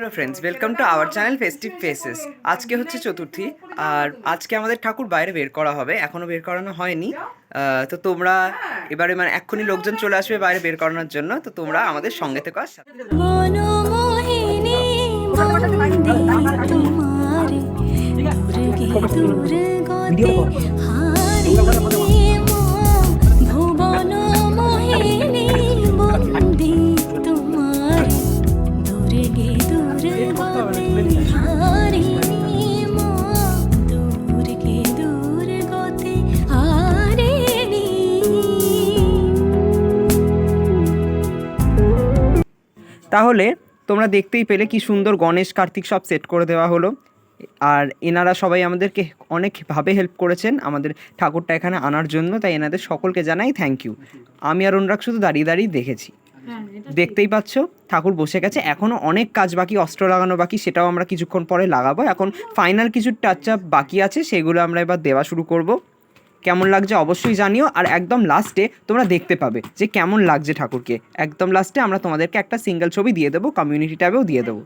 Hello friends, welcome to our channel festive faces. আজকে হচ্ছে চতুর্থী, আর আজকে আমাদের ঠাকুর বাইরে বের করা হবে, এখনও বের করানো হয়নি। তো তোমরা এবারে মানে এক্ষুনি লোকজন চলে আসবে বাইরে বের করানোর জন্য, তো তোমরা আমাদের সঙ্গে থেকে আস। তাহলে তোমরা দেখতেই পেলে কি সুন্দর গণেশ কার্তিক সব সেট করে দেওয়া হলো, আর এনারা সবাই আমাদেরকে অনেকভাবে হেল্প করেছেন আমাদের ঠাকুরটা এখানে আনার জন্য, তাই এনাদের সকলকে জানাই থ্যাংক ইউ। আমি আর অনুরাগ শুধু দাঁড়িয়ে দাঁড়িয়ে দেখেছি। দেখতেই পাচ্ছ ঠাকুর বসে গেছে, এখনও অনেক কাজ বাকি, অস্ত্র লাগানো বাকি, সেটাও আমরা কিছুক্ষণ পরে লাগাবো। এখন ফাইনাল কিছু টাচ আপ বাকি আছে, সেগুলো আমরা এবার দেওয়া শুরু করব। কেমন লাগছে অবশ্যই জানিও, আর একদম লাস্টে তোমরা দেখতে পাবে যে কেমন লাগছে ঠাকুরকে। একদম লাস্টে আমরা তোমাদেরকে একটা সিঙ্গেল ছবি দিয়ে দেবো, কমিউনিটি ট্যাবেও দিয়ে দেবো।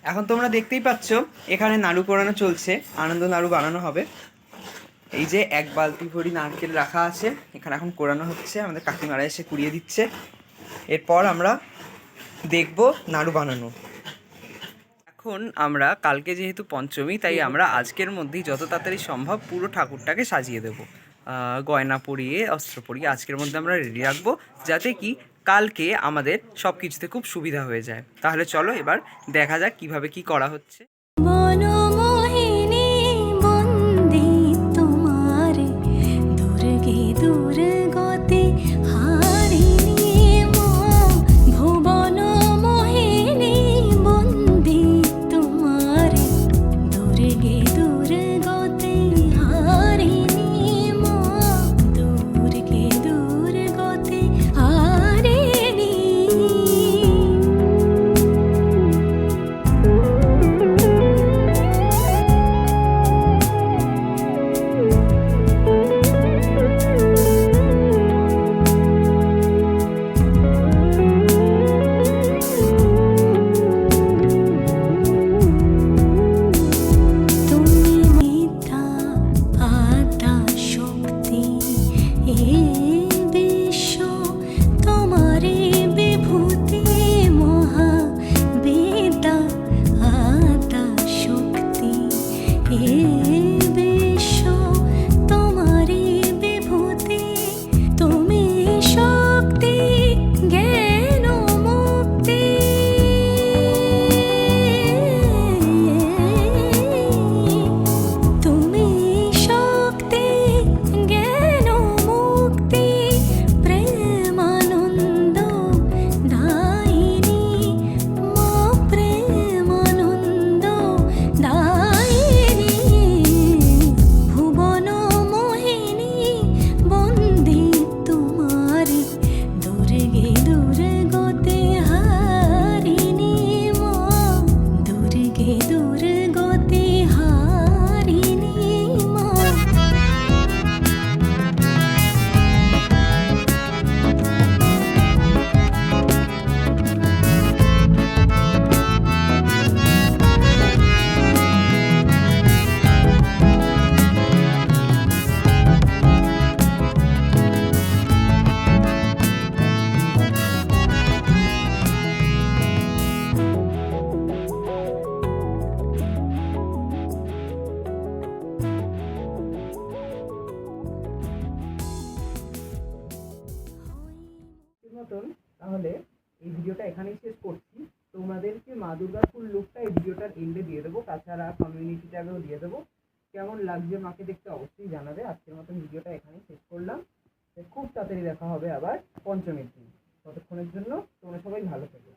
এখন তোমরা দেখতেই পাচ্ছ এখানে নাড়ু পোড়ানো চলছে, আনন্দ নাড়ু বানানো হবে। এই যে এক বালতি ভরি নারকেল রাখা আছে, এখানে এখন কোড়ানো হচ্ছে, আমাদের কাকিমারা এসে কুড়িয়ে দিচ্ছে। এরপর আমরা দেখব নাড়ু বানানো। এখন আমরা কালকে যেহেতু পঞ্চমী, তাই আমরা আজকের মধ্যেই যত তাড়াতাড়ি সম্ভব পুরো ঠাকুরটাকে সাজিয়ে দেব, গয়না পরিয়ে অস্ত্র পরিয়ে আজকের মধ্যে আমরা রেডি রাখবো, যাতে কি কালকে আমাদের সব কিছুতে খুব সুবিধা হয়ে যায়। তাহলে চলো এবার দেখা যাক কিভাবে কি করা হচ্ছে। মতন তাহলে এই ভিডিওটা এখানেই শেষ করছি। তোমাদেরকে মা দুর্গার ফুল লুকটা এই ভিডিওটার এন্ডে দিয়ে দেবো, তাছাড়া কমিউনিটি ট্যাবেও দিয়ে দেবো। কেমন লাগছে মাকে দেখতে অবশ্যই জানাবে। আজকের মতন ভিডিওটা এখানেই শেষ করলাম, খুব তাড়াতাড়ি দেখা হবে আবার পঞ্চমীর দিন। ততক্ষণের জন্য তোমরা সবাই ভালো থেকো।